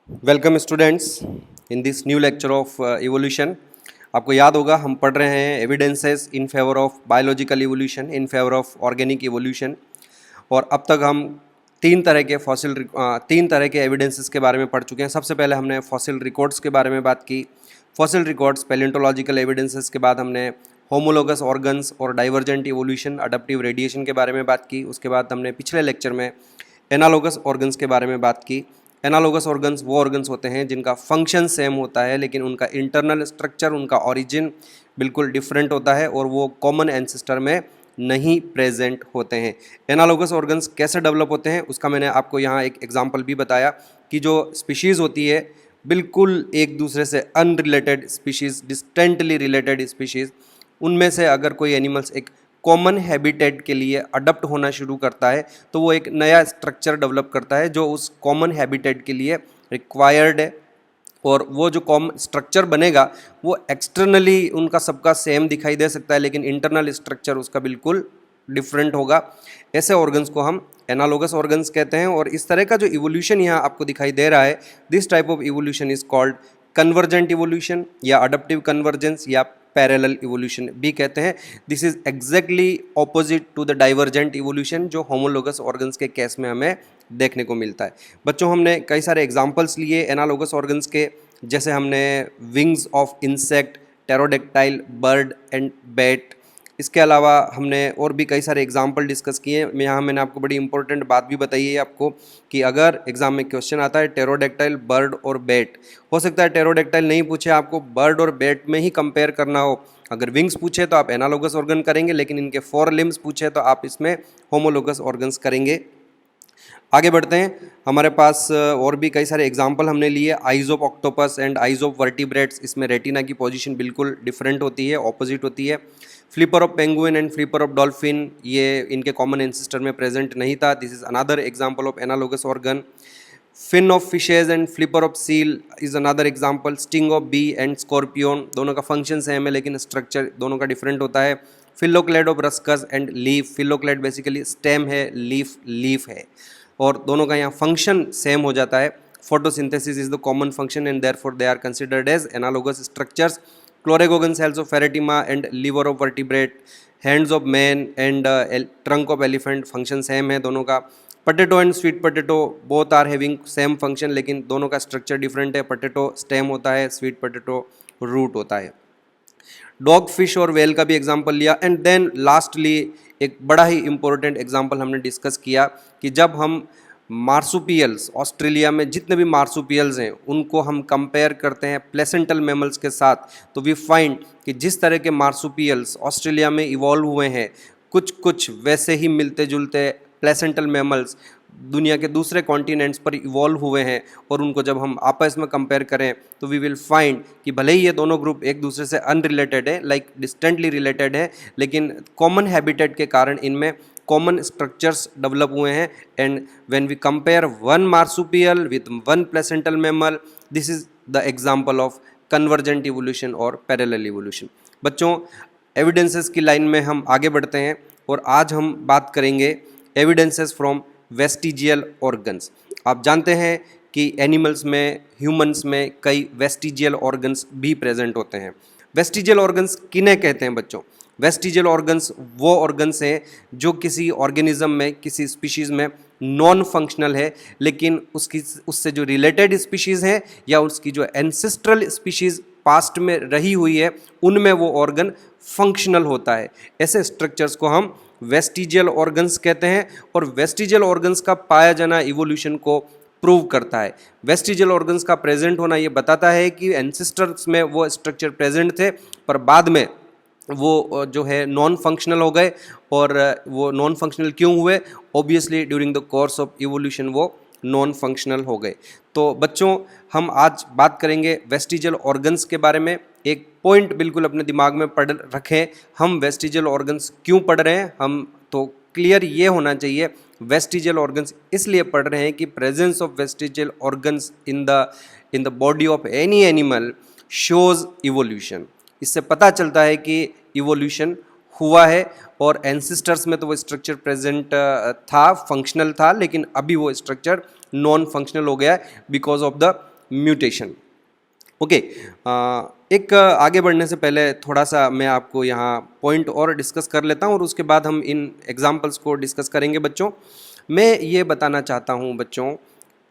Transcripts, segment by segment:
Welcome students in this new lecture of evolution. आपको याद होगा हम पढ़ रहे हैं evidences in favour of biological evolution, in favour of organic evolution. और अब तक हम तीन तरह के एविडेंसेस के बारे में पढ़ चुके हैं। सबसे पहले हमने फॉसिल रिकॉर्ड्स के बारे में बात की। फॉसिल रिकॉर्ड्स, पैलियोंटोलॉजिकल एविडेंसेस के बाद हमने होमोलोगस ऑर्गन्स और डाइवर्जेंट इवोल्यूशन, अडप्टिव रेडिएशन के बारे में बात की। उसके बाद हमने पिछले लेक्चर में एनालोगस ऑर्गन्स के बारे में बात की। एनालोगस ऑर्गन्स वो ऑर्गन्स होते हैं जिनका फंक्शन सेम होता है लेकिन उनका इंटरनल स्ट्रक्चर, उनका ओरिजिन बिल्कुल डिफरेंट होता है और वो कॉमन एंसेस्टर में नहीं प्रेजेंट होते हैं। एनालोगस ऑर्गन्स कैसे डेवलप होते हैं उसका मैंने आपको यहाँ एक एग्जांपल भी बताया कि जो स्पीशीज़ होती है बिल्कुल एक दूसरे से unrelated species, distantly related species, उनमें से अगर कोई एनिमल्स एक कॉमन हैबिटेट के लिए अडप्ट होना शुरू करता है तो वो एक नया स्ट्रक्चर डेवलप करता है जो उस कॉमन हैबिटेट के लिए रिक्वायर्ड है। और वो जो कॉमन स्ट्रक्चर बनेगा वो एक्सटर्नली उनका सबका सेम दिखाई दे सकता है लेकिन इंटरनल स्ट्रक्चर उसका बिल्कुल डिफरेंट होगा। ऐसे ऑर्गन्स को हम एनालोगस ऑर्गन्स कहते हैं। और इस तरह का जो इवोल्यूशन यहाँ आपको दिखाई दे रहा है, this type of evolution is called convergent evolution या अडप्टिव कन्वर्जेंस या पैरेलल इवोल्यूशन भी कहते हैं। This is exactly opposite to the divergent evolution जो होमोलोगस ऑर्गन्स के केस में हमें देखने को मिलता है। बच्चों, हमने कई सारे एग्जांपल्स लिए एनालोगस ऑर्गन्स के, जैसे हमने wings of insect, pterodactyl, bird and bat. इसके अलावा हमने और भी कई सारे एग्जाम्पल डिस्कस किए। यहाँ मैंने आपको बड़ी इंपॉर्टेंट बात भी बताई है आपको कि अगर एग्जाम में क्वेश्चन आता है टेरोडेक्टाइल, बर्ड और बैट, हो सकता है टेरोडेक्टाइल नहीं पूछे, आपको बर्ड और बैट में ही कंपेयर करना हो। अगर विंग्स पूछे तो आप एनालोगस ऑर्गन करेंगे, लेकिन इनके 4 लिम्स पूछे तो आप इसमें होमोलोगस ऑर्गन्स करेंगे। आगे बढ़ते हैं, हमारे पास और भी कई सारे एग्जाम्पल हमने लिए। Eyes of octopus and eyes of vertebrates, इसमें रेटिना की पोजीशन बिल्कुल डिफरेंट होती है, ऑपोजिट होती है। Flipper of penguin and flipper of dolphin, ये इनके कॉमन एंसेस्टर में प्रेजेंट नहीं था। This is another example of analogous organ. Fin of fishes and flipper of seal is another example. Sting of bee and scorpion, दोनों का function same है लेकिन structure दोनों का डिफरेंट होता है। Phylloclade of Ruscus and leaf, phylloclade basically stem है, leaf leaf है, और दोनों का यहाँ फंक्शन सेम हो जाता है। Photosynthesis is the common function and therefore they are considered as analogous structures. Chloragogen cells of Pheretima and liver of vertebrate, hands of man and trunk of elephant, function same है दोनों का। Potato and sweet potato both are having same function लेकिन दोनों का structure different है। Potato stem होता है, sweet potato root होता है। डॉग फिश और वेल का भी एग्जाम्पल लिया। एंड देन लास्टली एक बड़ा ही इंपॉर्टेंट एग्जाम्पल हमने डिस्कस किया कि जब हम मार्सुपियल्स, ऑस्ट्रेलिया में जितने भी मार्सुपियल्स हैं उनको हम कंपेयर करते हैं प्लेसेंटल मैमल्स के साथ, तो वी फाइंड कि जिस तरह के मार्सुपियल्स ऑस्ट्रेलिया में इवॉल्व हुए हैं, कुछ कुछ वैसे ही मिलते जुलते प्लेसेंटल मैमल्स दुनिया के दूसरे कॉन्टिनेंट्स पर इवॉल्व हुए हैं। और उनको जब हम आपस में कंपेयर करें तो वी विल फाइंड कि भले ही ये दोनों ग्रुप एक दूसरे से अनरिलेटेड है, लाइक डिस्टेंटली रिलेटेड है, लेकिन कॉमन हैबिटेट के कारण इनमें कॉमन स्ट्रक्चर्स डेवलप हुए हैं। And when we compare one marsupial with one placental mammal, this is the example of convergent evolution और पैरेलल इवोल्यूशन। बच्चों, एविडेंसेस की लाइन में हम आगे बढ़ते हैं और आज हम बात करेंगे एविडेंसेस फ्रॉम वेस्टिजियल ऑर्गन्स। आप जानते हैं कि एनिमल्स में, ह्यूमंस में कई वेस्टिजियल ऑर्गन्स भी प्रेजेंट होते हैं। वेस्टिजियल ऑर्गन्स किन्हें कहते हैं बच्चों? वेस्टिजियल ऑर्गन्स वो ऑर्गन्स हैं जो किसी ऑर्गेनिज्म में, किसी स्पीशीज़ में नॉन फंक्शनल है, लेकिन उससे जो रिलेटेड स्पीशीज़ हैं या उसकी जो एंसेस्ट्रल स्पीशीज़ पास्ट में रही हुई है उनमें वो ऑर्गन फंक्शनल होता है। ऐसे स्ट्रक्चर्स को हम वेस्टिजियल ऑर्गन्स कहते हैं। और वेस्टिजियल ऑर्गन्स का पाया जाना इवोल्यूशन को प्रूव करता है। वेस्टिजियल ऑर्गन्स का प्रेजेंट होना ये बताता है कि एंसेस्टर्स में वो स्ट्रक्चर प्रेजेंट थे पर बाद में वो जो है नॉन फंक्शनल हो गए। और वो नॉन फंक्शनल क्यों हुए? Obviously during the course of evolution वो नॉन फंक्शनल हो गए। तो बच्चों, हम आज बात करेंगे वेस्टिजियल ऑर्गन्स के बारे में। एक पॉइंट बिल्कुल अपने दिमाग में पढ़ रखें, हम वेस्टिजियल ऑर्गन्स क्यों पढ़ रहे हैं, हम तो क्लियर ये होना चाहिए वेस्टिजियल ऑर्गन्स इसलिए पढ़ रहे हैं कि presence of vestigial organs in the body of any animal shows evolution. इससे पता चलता है कि इवोल्यूशन हुआ है। और एंसेस्टर्स में तो वो स्ट्रक्चर प्रेजेंट था, फंक्शनल था, लेकिन अभी वो स्ट्रक्चर नॉन फंक्शनल हो गया है because of the mutation. Okay, एक आगे बढ़ने से पहले थोड़ा सा मैं आपको यहाँ पॉइंट और डिस्कस कर लेता हूँ और उसके बाद हम इन एग्जांपल्स को डिस्कस करेंगे बच्चों। मैं ये बताना चाहता हूँ बच्चों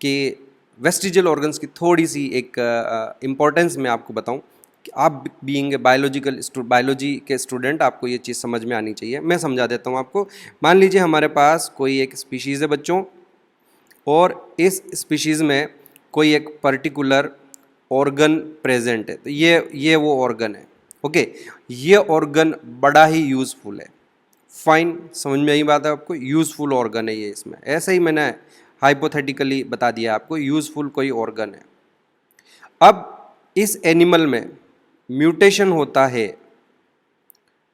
कि वेस्टिजियल ऑर्गन्स की थोड़ी सी एक इम्पोर्टेंस मैं आपको बताऊँ कि आप बीइंग ए बायोलॉजी के स्टूडेंट आपको ये चीज़ समझ में आनी चाहिए। मैं समझा देता हूँ आपको। मान लीजिए हमारे पास कोई एक स्पीशीज़ है बच्चों, और इस स्पीशीज़ में कोई एक पर्टिकुलर ऑर्गन प्रेजेंट है, तो ये वो ऑर्गन है। ओके, ये ऑर्गन बड़ा ही यूज़फुल है। फाइन, समझ में आई बात है आपको, यूज़फुल ऑर्गन है ये। इसमें ऐसे ही मैंने हाइपोथेटिकली बता दिया आपको, यूज़फुल कोई ऑर्गन है। अब इस एनिमल में म्यूटेशन होता है,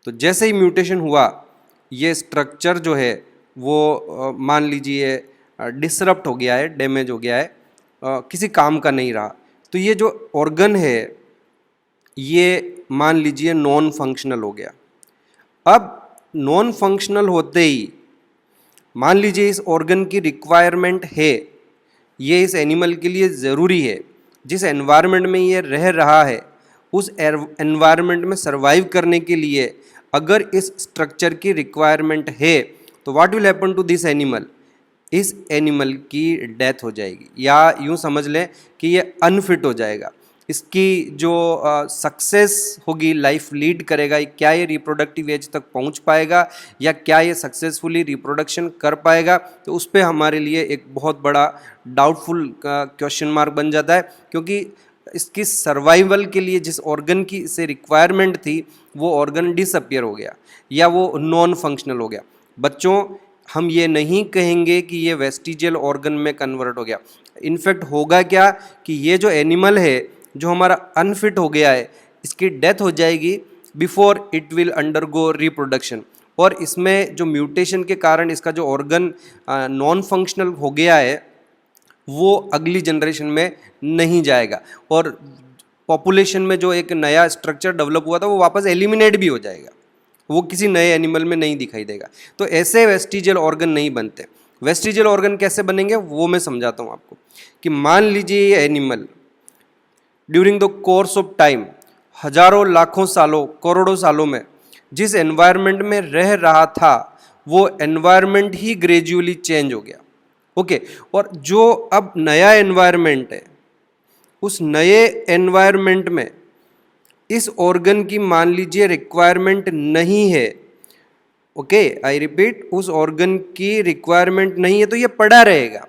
तो जैसे ही म्यूटेशन हुआ ये स्ट्रक्चर जो है वो मान लीजिए डिसरप्ट हो गया है, डैमेज हो गया है, किसी काम का नहीं रहा। तो ये जो ऑर्गन है ये मान लीजिए नॉन फंक्शनल हो गया। अब नॉन फंक्शनल होते ही मान लीजिए इस ऑर्गन की रिक्वायरमेंट है, ये इस एनिमल के लिए ज़रूरी है, जिस एनवायरनमेंट में ये रह रहा है उस एनवायरनमेंट में सरवाइव करने के लिए अगर इस स्ट्रक्चर की रिक्वायरमेंट है तो what will happen to this animal, इस एनिमल की डेथ हो जाएगी, या यूँ समझ लें कि ये अनफिट हो जाएगा। इसकी जो सक्सेस होगी, लाइफ लीड करेगा, क्या ये रिप्रोडक्टिव एज तक पहुंच पाएगा या क्या ये सक्सेसफुली रिप्रोडक्शन कर पाएगा, तो उस पर हमारे लिए एक बहुत बड़ा डाउटफुल क्वेश्चन मार्क बन जाता है। क्योंकि इसकी सर्वाइवल के लिए जिस ऑर्गन की इसे रिक्वायरमेंट थी वो ऑर्गन डिसअपियर हो गया या वो नॉन फंक्शनल हो गया। बच्चों, हम ये नहीं कहेंगे कि ये वेस्टिजियल ऑर्गन में कन्वर्ट हो गया। इनफैक्ट होगा क्या कि ये जो एनिमल है जो हमारा अनफिट हो गया है, इसकी डेथ हो जाएगी before it will undergo reproduction, और इसमें जो म्यूटेशन के कारण इसका जो ऑर्गन नॉन फंक्शनल हो गया है वो अगली जनरेशन में नहीं जाएगा, और पॉपुलेशन में जो एक नया स्ट्रक्चर डेवलप हुआ था वो वापस एलिमिनेट भी हो जाएगा, वो किसी नए एनिमल में नहीं दिखाई देगा। तो ऐसे वेस्टिजियल ऑर्गन नहीं बनते। वेस्टिजियल ऑर्गन कैसे बनेंगे वो मैं समझाता हूँ आपको। कि मान लीजिए ये animal during the course of time, हजारों लाखों सालों करोड़ों सालों में जिस एनवायरनमेंट में रह रहा था वो एनवायरनमेंट ही ग्रेजुअली चेंज हो गया। ओके, और जो अब नया एनवायरनमेंट है उस नए एनवायरनमेंट में इस ऑर्गन की मान लीजिए रिक्वायरमेंट नहीं है। ओके, आई रिपीट, उस ऑर्गन की रिक्वायरमेंट नहीं है तो ये पड़ा रहेगा,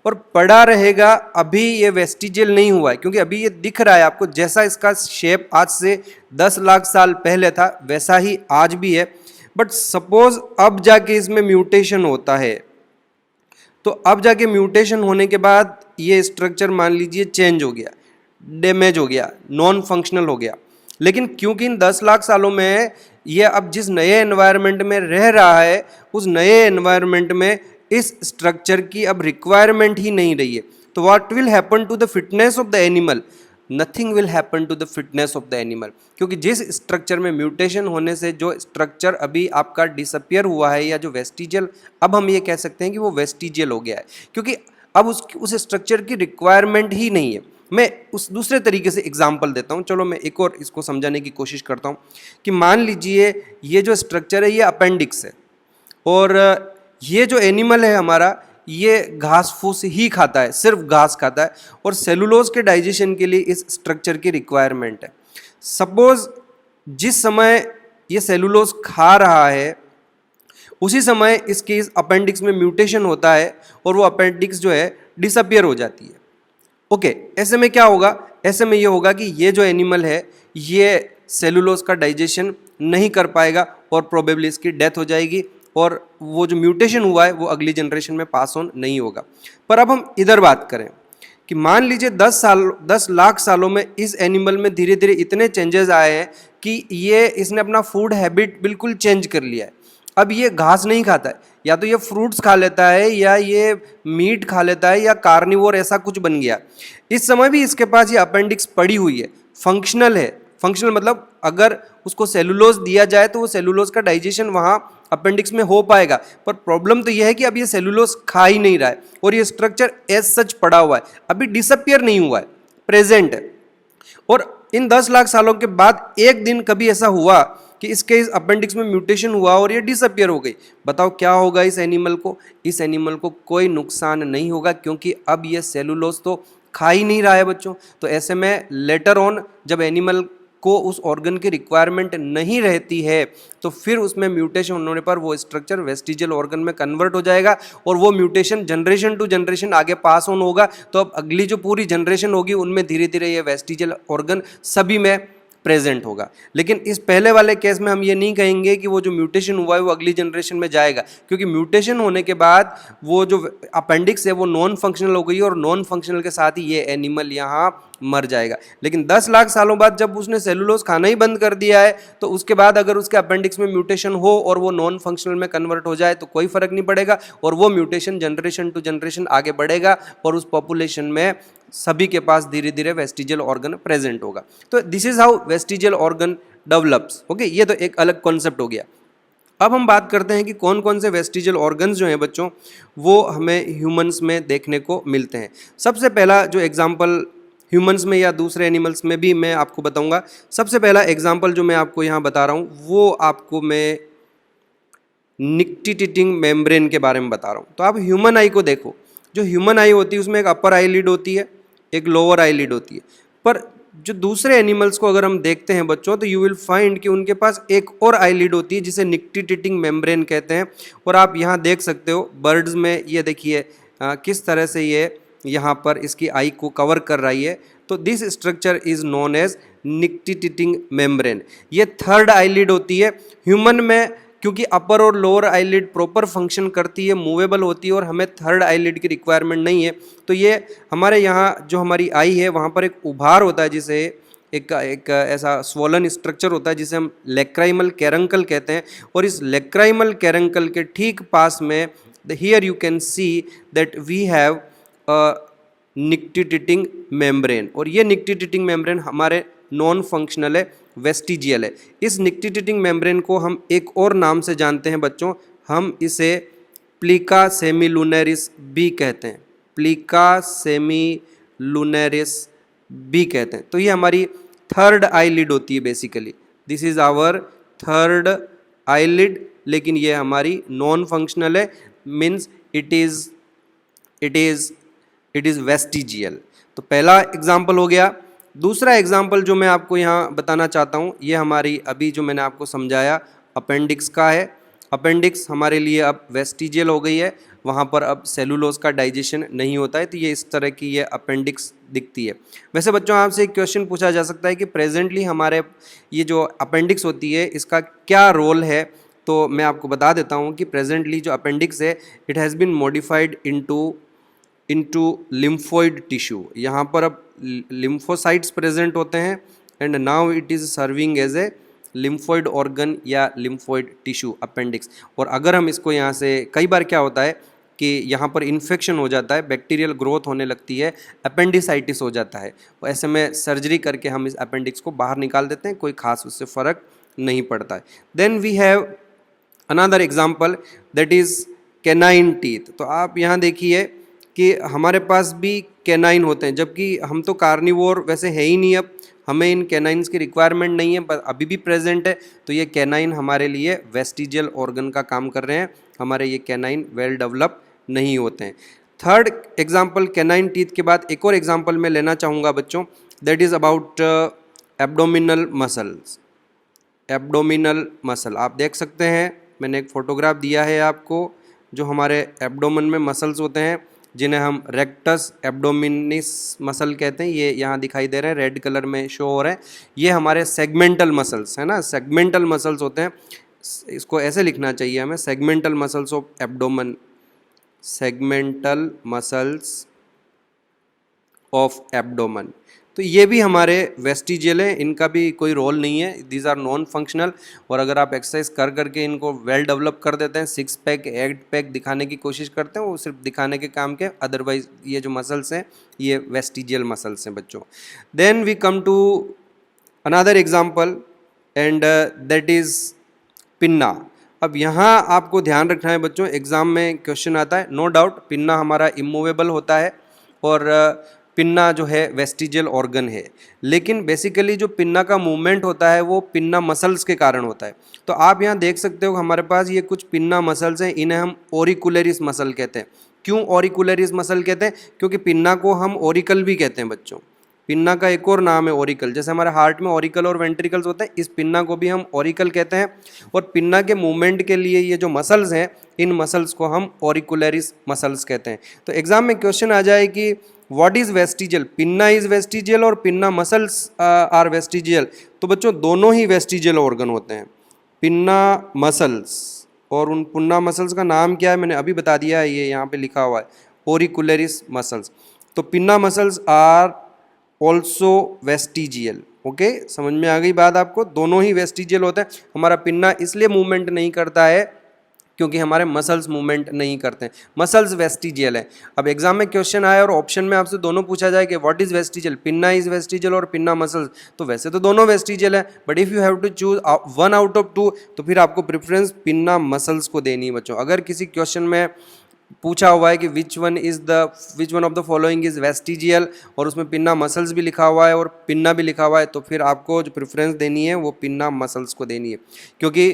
और पड़ा रहेगा। अभी ये वेस्टिजियल नहीं हुआ है क्योंकि अभी ये दिख रहा है आपको, जैसा इसका शेप आज से 10 लाख साल पहले था वैसा ही आज भी है। बट सपोज अब जाके इसमें म्यूटेशन होता है, तो अब जाके म्यूटेशन होने के बाद ये स्ट्रक्चर मान लीजिए चेंज हो गया, डैमेज हो गया, नॉन फंक्शनल हो गया। लेकिन क्योंकि इन 10 लाख सालों में ये अब जिस नए एनवायरनमेंट में रह रहा है उस नए एनवायरनमेंट में इस स्ट्रक्चर की अब रिक्वायरमेंट ही नहीं रही है, तो what will happen to the fitness of the animal, nothing will happen to the fitness of the animal. क्योंकि जिस स्ट्रक्चर में म्यूटेशन होने से जो स्ट्रक्चर अभी आपका डिसअपियर हुआ है या जो वेस्टिजियल, अब हम ये कह सकते हैं कि वो वेस्टिजियल हो गया है क्योंकि अब उस स्ट्रक्चर की रिक्वायरमेंट ही नहीं है। मैं उस दूसरे तरीके से एग्जांपल देता हूँ, चलो मैं एक और इसको समझाने की कोशिश करता हूँ। कि मान लीजिए ये जो स्ट्रक्चर है ये अपेंडिक्स है, और ये जो एनिमल है हमारा ये घास फूस ही खाता है, सिर्फ घास खाता है, और सेलुलोज के डाइजेशन के लिए इस स्ट्रक्चर की रिक्वायरमेंट है। सपोज जिस समय ये सेलुलोज खा रहा है उसी समय इसके इस अपेंडिक्स में म्यूटेशन होता है और वो अपेंडिक्स जो है डिसअपियर हो जाती है। ओके, ऐसे में क्या होगा, ऐसे में ये होगा कि ये जो एनिमल है ये सेलुलोज का डाइजेशन नहीं कर पाएगा और प्रोबेबली इसकी डेथ हो जाएगी, और वो जो म्यूटेशन हुआ है वो अगली जनरेशन में पास ऑन नहीं होगा। पर अब हम इधर बात करें कि मान लीजिए 10 लाख सालों में इस एनिमल में धीरे धीरे इतने चेंजेस आए हैं कि इसने अपना फूड हैबिट बिल्कुल चेंज कर लिया है। अब ये घास नहीं खाता है, या तो ये फ्रूट्स खा लेता है या ये मीट खा लेता है या कार्निवोर, ऐसा कुछ बन गया। इस समय भी इसके पास ये अपेंडिक्स पड़ी हुई है, फंक्शनल है। फंक्शनल मतलब अगर उसको सेलुलोज दिया जाए तो वो सेलुलोज का डाइजेशन वहाँ अपेंडिक्स में हो पाएगा। पर प्रॉब्लम तो ये है कि अब ये सेलुलोज खा ही नहीं रहा है और ये स्ट्रक्चर एज सच पड़ा हुआ है, अभी डिसअपियर नहीं हुआ है, प्रेजेंट है। और इन 10 लाख सालों के बाद एक दिन कभी ऐसा हुआ कि इसके इस अपेंडिक्स में म्यूटेशन हुआ और ये डिसअपियर हो गई, बताओ क्या होगा इस एनिमल को? इस एनिमल को कोई नुकसान नहीं होगा, क्योंकि अब ये सेलुलोज तो खा ही नहीं रहा है बच्चों। तो ऐसे में लेटर ऑन जब एनिमल को उस ऑर्गन की रिक्वायरमेंट नहीं रहती है तो फिर उसमें म्यूटेशन होने पर वो स्ट्रक्चर वेस्टिजियल ऑर्गन में कन्वर्ट हो जाएगा और वो म्यूटेशन जनरेशन टू जनरेशन आगे पास ऑन होगा। तो अब अगली जो पूरी जनरेशन होगी उनमें धीरे धीरे ये वेस्टिजियल ऑर्गन सभी में प्रेजेंट होगा। लेकिन इस पहले वाले केस में हम ये नहीं कहेंगे कि वो जो म्यूटेशन हुआ है वो अगली जनरेशन में जाएगा, क्योंकि म्यूटेशन होने के बाद वो जो अपेंडिक्स है वो नॉन फंक्शनल हो गई और नॉन फंक्शनल के साथ ही ये एनिमल यहाँ मर जाएगा। लेकिन 10 लाख सालों बाद जब उसने सेलुलोज खाना ही बंद कर दिया है तो उसके बाद अगर उसके अपेंडिक्स में म्यूटेशन हो और वो नॉन फंक्शनल में कन्वर्ट हो जाए तो कोई फर्क नहीं पड़ेगा और वो म्यूटेशन जनरेशन टू जनरेशन आगे बढ़ेगा और उस पॉपुलेशन में सभी के पास धीरे धीरे वेस्टिजियल ऑर्गन प्रेजेंट होगा। तो this is how vestigial organ develops. Okay, ये तो एक अलग कॉन्सेप्ट हो गया। अब हम बात करते हैं कि कौन कौन से वेस्टिजियल ऑर्गन्स जो हैं बच्चों वो हमें ह्यूमंस में देखने को मिलते हैं। सबसे पहला जो एग्जाम्पल ह्यूमंस में या दूसरे एनिमल्स में भी मैं आपको बताऊंगा। सबसे पहला एग्जाम्पल जो मैं आपको यहाँ बता रहा हूँ वो आपको मैं निक्टिटिटिंग मेम्ब्रेन के बारे में बता रहा हूँ। तो आप ह्यूमन आई को देखो, जो ह्यूमन आई होती है उसमें एक अपर आईलिड होती है, एक लोअर आईलिड होती है। पर जो दूसरे एनिमल्स को अगर हम देखते हैं बच्चों तो यू विल फाइंड कि उनके पास एक और आईलिड होती है जिसे निक्टिटिटिंग मेम्ब्रेन कहते हैं। और आप यहाँ देख सकते हो बर्ड्स में, ये देखिए किस तरह से ये यहाँ पर इसकी आई को कवर कर रही है। तो this structure is known as nictitating membrane. ये थर्ड आईलिड होती है। ह्यूमन में क्योंकि अपर और लोअर आईलिड प्रॉपर फंक्शन करती है, मूवेबल होती है और हमें थर्ड आईलिड की रिक्वायरमेंट नहीं है, तो ये हमारे यहाँ जो हमारी आई है वहाँ पर एक उभार होता है जिसे एक ऐसा स्वोलन स्ट्रक्चर होता है जिसे हम लेक्राइमल कैरंकल कहते हैं। और इस लेक्राइमल कैरंकल के ठीक पास में here you can see that we have nictitating membrane. और ये निक्टिटिटिंग मेम्ब्रेन हमारे नॉन फंक्शनल है, वेस्टिजियल है। इस निक्टिटिटिंग मेम्ब्रेन को हम एक और नाम से जानते हैं बच्चों, हम इसे प्लीका सेमीलुनरिस बी कहते हैं। प्लीका सेमीलुनरिस बी कहते हैं। तो ये हमारी थर्ड आईलिड होती है basically. This is our third eyelid, लेकिन ये हमारी नॉन फंक्शनल है, मीन्स इट इज वेस्टिजियल। तो पहला एग्जाम्पल हो गया। दूसरा एग्जाम्पल जो मैं आपको यहाँ बताना चाहता हूँ ये हमारी अभी जो मैंने आपको समझाया अपेंडिक्स का है। अपेंडिक्स हमारे लिए अब वेस्टिजियल हो गई है, वहाँ पर अब सेलुलोज का डाइजेशन नहीं होता है, तो ये इस तरह की ये अपेंडिक्स दिखती है। वैसे बच्चों आपसे एक क्वेश्चन पूछा जा सकता है कि प्रेजेंटली हमारे ये जो अपेंडिक्स होती है इसका क्या रोल है। तो मैं आपको बता देता हूँ कि प्रेजेंटली जो अपेंडिक्स है it has been modified into lymphoid tissue. यहाँ पर अब लिम्फोसाइट्स प्रेजेंट होते हैं and now it is serving as a lymphoid organ या लिम्फोइड टिश्यू अपेंडिक्स। और अगर हम इसको यहाँ से, कई बार क्या होता है कि यहाँ पर इन्फेक्शन हो जाता है, बैक्टीरियल ग्रोथ होने लगती है, अपेंडिसाइटिस हो जाता है, तो ऐसे में सर्जरी करके हम इस अपेंडिक्स को बाहर निकाल देते हैं, कोई खास उससे फ़र्क नहीं पड़ता है। Then we have another example that is canine teeth. तो आप यहाँ देखिए कि हमारे पास भी कैनाइन होते हैं, जबकि हम तो कार्निवोर वैसे है ही नहीं, अब हमें इन कैनाइन्स की रिक्वायरमेंट नहीं है, पर अभी भी प्रेजेंट है। तो ये कैनाइन हमारे लिए वेस्टिजियल ऑर्गन का काम कर रहे हैं, हमारे ये कैनाइन वेल डेवलप नहीं होते हैं। थर्ड एग्जाम्पल कैनाइन टीथ के बाद एक और एग्जाम्पल मैं लेना चाहूँगा बच्चों, that is about abdominal muscles. Abdominal muscle आप देख सकते हैं, मैंने एक फोटोग्राफ दिया है आपको, जो हमारे एब्डोमेन में मसल्स होते हैं जिन्हें हम रेक्टस एब्डोमिनिस मसल कहते हैं। ये यहाँ दिखाई दे रहे हैं, रेड कलर में शो हो रहे हैं, ये हमारे सेगमेंटल मसल्स है ना, सेगमेंटल मसल्स होते हैं। इसको ऐसे लिखना चाहिए हमें, segmental muscles of abdomen, segmental muscles of abdomen. तो ये भी हमारे वेस्टिजियल है, इनका भी कोई रोल नहीं है, दीज आर नॉन फंक्शनल। और अगर आप एक्सरसाइज कर करके इनको वेल डेवलप कर देते हैं, 6 पैक 8 पैक दिखाने की कोशिश करते हैं, वो सिर्फ दिखाने के काम के, अदरवाइज ये जो मसल्स हैं ये वेस्टिजियल मसल्स हैं बच्चों। Then we come to another example and that is pinna. अब यहाँ आपको ध्यान रखना है बच्चों, एग्जाम में क्वेश्चन आता है, नो डाउट पिन्ना हमारा इमूवेबल होता है और पिन्ना जो है वेस्टिजियल ऑर्गन है, लेकिन बेसिकली जो पिन्ना का मूवमेंट होता है वो पिन्ना मसल्स के कारण होता है। तो आप यहाँ देख सकते हो हमारे पास ये कुछ पिन्ना मसल्स हैं, इन्हें हम ऑरिकुलरिस मसल कहते हैं। क्यों ऑरिकुलरिस मसल कहते हैं? क्योंकि पिन्ना को हम ऑरिकल भी कहते हैं बच्चों। पिन्ना का एक और नाम है ऑरिकल, जैसे हमारे हार्ट में ऑरिकल और वेंट्रिकल्स होते हैं, इस पिन्ना को भी हम ऑरिकल कहते हैं। और पिन्ना के मूवमेंट के लिए ये जो मसल्स हैं, इन मसल्स को हम ऑरिकुलरिस मसल्स कहते हैं। तो एग्जाम में क्वेश्चन आ जाए कि what is vestigial, pinna is vestigial और पिन्ना मसल्स आर वेस्टिजियल। तो बच्चों दोनों ही वेस्टिजियल ऑर्गन होते हैं, पिन्ना मसल्स। और उन पिन्ना मसल्स का नाम क्या है मैंने अभी बता दिया है, ये यहाँ पे लिखा हुआ है ऑरिकुलरिस मसल्स। तो pinna muscles are also vestigial. Okay, समझ में आ गई बात आपको? दोनों ही वेस्टिजियल होते हैं। हमारा पिन्ना इसलिए मूवमेंट नहीं करता है क्योंकि हमारे मसल्स मूवमेंट नहीं करते हैं, मसल्स वेस्टिजियल है। अब एग्जाम में क्वेश्चन आया और ऑप्शन में आपसे दोनों पूछा जाए कि what is vestigial, pinna is vestigial और पिन्ना मसल्स, तो वैसे तो दोनों वेस्टिजियल है, but if you have to choose one out of two, तो फिर आपको प्रेफरेंस पिन्ना मसल्स को देनी है बच्चों। अगर किसी क्वेश्चन में पूछा हुआ है कि which one of the following is vestigial और उसमें पिन्ना मसल्स भी लिखा हुआ है और पिन्ना भी लिखा हुआ है, तो फिर आपको जो प्रेफरेंस देनी है वो पिन्ना मसल्स को देनी है, क्योंकि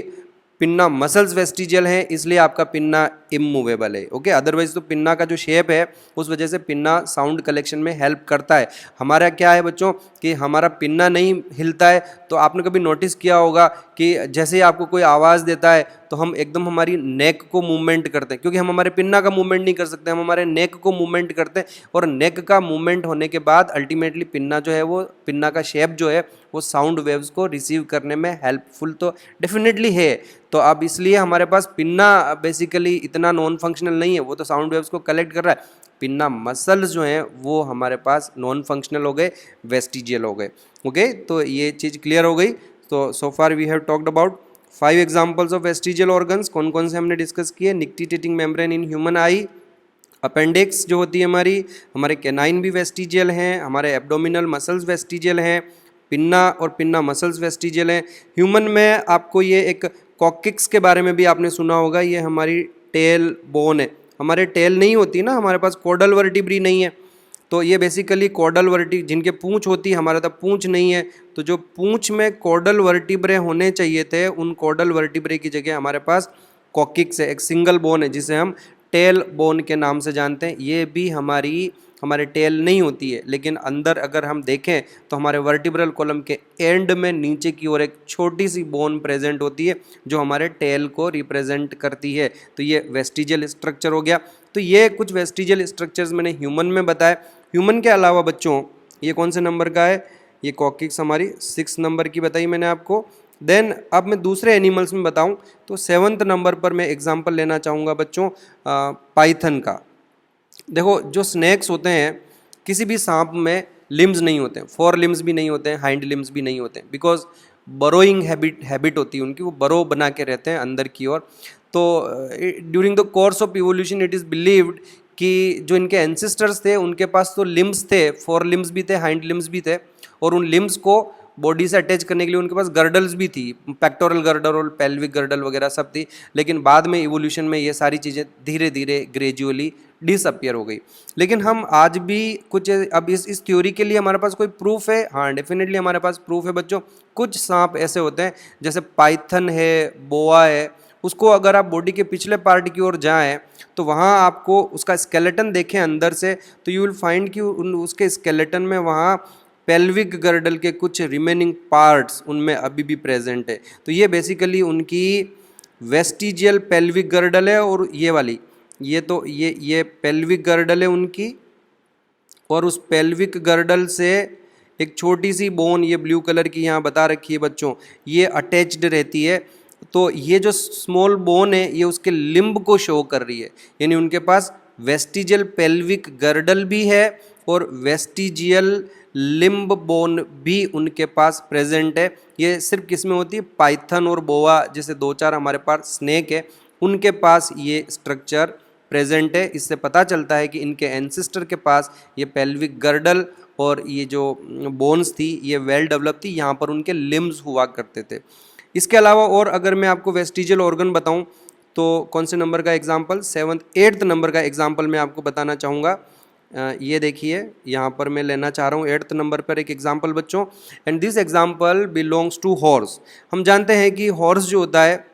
पिन्ना मसल्स वेस्टिजियल है इसलिए आपका पिन्ना इमूवेबल है। ओके, अदरवाइज तो पिन्ना का जो शेप है उस वजह से पिन्ना साउंड कलेक्शन में हेल्प करता है। हमारा क्या है बच्चों कि हमारा पिन्ना नहीं हिलता है, तो आपने कभी नोटिस किया होगा कि जैसे ही आपको कोई आवाज़ देता है तो हम एकदम हमारी नेक को मूवमेंट करते हैं, क्योंकि हम हमारे पिन्ना का मूवमेंट नहीं कर सकते, हम हमारे नेक को मूवमेंट करते हैं। और नेक का मूवमेंट होने के बाद अल्टीमेटली पिन्ना जो है वो पिन्ना का शेप जो है वो साउंड वेव्स को रिसीव करने में हेल्पफुल तो डेफिनेटली है। तो अब इसलिए हमारे पास पिन्ना बेसिकली इतना नॉन फंक्शनल नहीं है, वो तो साउंड वेव्स को कलेक्ट कर रहा है। पिन्ना मसल्स जो हैं वो हमारे पास नॉन फंक्शनल हो गए, वेस्टिजियल हो गए। ओके, तो ये चीज़ क्लियर हो गई। तो so far we have talked about 5 examples of vestigial organs. कौन कौन से हमने डिस्कस किए? Nictitating membrane in human eye, appendix जो होती है हमारे कैनाइन भी वेस्टिजियल हैं, हमारे एब्डोमिनल मसल्स वेस्टिजियल हैं, पिन्ना और पिन्ना मसल्स वेस्टिजियल हैं। ह्यूमन में आपको ये एक कॉक्सिक्स के बारे में भी आपने सुना होगा, ये हमारी टेल बोन है। हमारे टेल नहीं होती ना, हमारे पास कोडल वर्टिब्री नहीं है, तो ये बेसिकली कोडल वर्टी जिनके पूंछ होती है, हमारा तो पूंछ नहीं है, तो जो पूंछ में कोडल वर्टिब्रे होने चाहिए थे उन कोडल वर्टिब्रे की जगह हमारे पास कॉक्सिक्स है, एक सिंगल बोन है जिसे हम टेल बोन के नाम से जानते हैं। ये भी हमारे टेल नहीं होती है, लेकिन अंदर अगर हम देखें तो हमारे वर्टिब्रल कॉलम के एंड में नीचे की ओर एक छोटी सी बोन प्रेजेंट होती है जो हमारे टेल को रिप्रेजेंट करती है। तो ये वेस्टिजियल स्ट्रक्चर हो गया। तो ये कुछ वेस्टिजियल स्ट्रक्चर्स मैंने ह्यूमन में बताया। ह्यूमन के अलावा बच्चों ये कौन से नंबर का है? ये कॉक्सिक्स हमारी 6 नंबर की बताई मैंने आपको। देन अब मैं दूसरे एनिमल्स में बताऊं तो 7th नंबर पर मैं एग्जांपल लेना चाहूँगा बच्चों पाइथन का। देखो, जो स्नेक्स होते हैं, किसी भी सांप में लिम्स नहीं होते हैं, 4 लिम्स भी नहीं होते हैं, हाइंड लिम्स भी नहीं होते हैं, बिकॉज बरोइंग हैबिट होती है उनकी, वो बरो बना के रहते हैं अंदर की ओर। तो during the course of evolution it is believed कि जो इनके एंसेस्टर्स थे उनके पास तो लिम्स थे, 4 लिम्स भी थे, हाइंड लिम्स भी थे, और उन लिम्स को बॉडी से अटैच करने के लिए उनके पास गर्डल्स भी थी, पेक्टोरल गर्डल और पेल्विक गर्डल वगैरह सब थी। लेकिन बाद में इवोल्यूशन में ये सारी चीज़ें धीरे धीरे ग्रेजुअली डिसअपियर हो गई। लेकिन हम आज भी कुछ अब इस थ्योरी के लिए हमारे पास कोई प्रूफ है? हाँ, डेफिनेटली हमारे पास प्रूफ है बच्चों। कुछ सांप ऐसे होते हैं जैसे पाइथन है, बोआ है, उसको अगर आप बॉडी के पिछले पार्ट की ओर जाएं तो वहाँ आपको उसका स्केलेटन देखें अंदर से, तो यू विल फाइंड कि उसके स्केलेटन में वहाँ पेल्विक गर्डल के कुछ रिमेनिंग पार्ट्स उनमें अभी भी प्रेजेंट है। तो ये बेसिकली उनकी वेस्टिजियल पेल्विक गर्डल है। और ये वाली ये पेल्विक गर्डल है उनकी, और उस पेल्विक गर्डल से एक छोटी सी बोन, ये ब्लू कलर की यहाँ बता रखी है बच्चों, ये अटैच्ड रहती है। तो ये जो स्मॉल बोन है ये उसके लिम्ब को शो कर रही है, यानी उनके पास वेस्टिजियल पेल्विक गर्डल भी है और वेस्टिजियल लिम्ब बोन भी उनके पास प्रेजेंट है। ये सिर्फ किस में होती है? पाइथन और बोआ जैसे 2-4 हमारे पास स्नेक है उनके पास ये स्ट्रक्चर प्रेजेंट है। इससे पता चलता है कि इनके एंसेस्टर के पास ये पेल्विक गर्डल और ये जो बोन्स थी ये वेल डेवलप थी, यहाँ पर उनके लिम्स हुआ करते थे। इसके अलावा और अगर मैं आपको वेस्टिजियल ऑर्गन बताऊं तो कौन से नंबर का एग्जाम्पल? 7th 8th नंबर का एग्जाम्पल मैं आपको बताना चाहूँगा। ये देखिए यहाँ पर मैं लेना चाह रहा हूँ 8th नंबर पर एक एग्जाम्पल बच्चों, and this example belongs to horse. हम जानते हैं कि हॉर्स जो होता है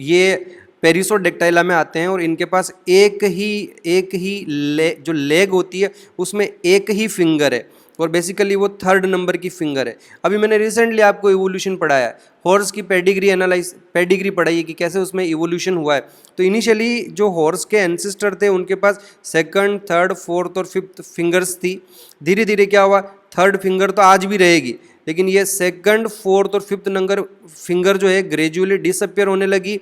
ये पेरिसोडेक्टाइला में आते हैं और इनके पास एक ही जो लेग होती है उसमें एक ही फिंगर है और बेसिकली वो 3rd नंबर की फिंगर है। अभी मैंने रिसेंटली आपको इवोल्यूशन पढ़ाया है, हॉर्स की पेडिग्री पढ़ाई है कि कैसे उसमें इवोल्यूशन हुआ है। तो इनिशियली जो हॉर्स के एंसेस्टर थे उनके पास 2nd, 3rd, 4th और 5th फिंगर्स थी। धीरे धीरे क्या हुआ, 3rd फिंगर तो आज भी रहेगी, लेकिन ये 2nd, 4th और 5th नंबर फिंगर जो है ग्रेजुअली डिसअपियर होने लगी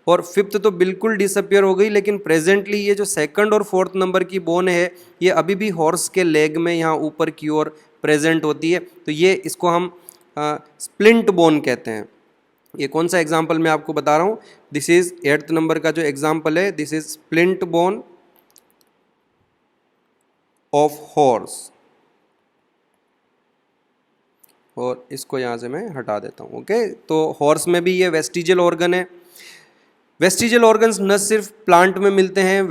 और 5th तो बिल्कुल डिसअपियर हो गई। लेकिन प्रेजेंटली ये जो 2nd और 4th नंबर की बोन है ये अभी भी हॉर्स के लेग में यहाँ ऊपर की ओर प्रेजेंट होती है। तो ये इसको हम स्प्लिंट बोन कहते हैं। ये कौन सा एग्जाम्पल मैं आपको बता रहा हूँ, दिस इज 8th नंबर का जो एग्जाम्पल है, this is splint bone of horse. और इसको यहाँ से मैं हटा देता हूँ। ओके, तो हॉर्स में भी ये वेस्टिजियल ऑर्गन है। वेस्टिजियल ऑर्गन्स न सिर्फ प्लांट में मिलते हैं,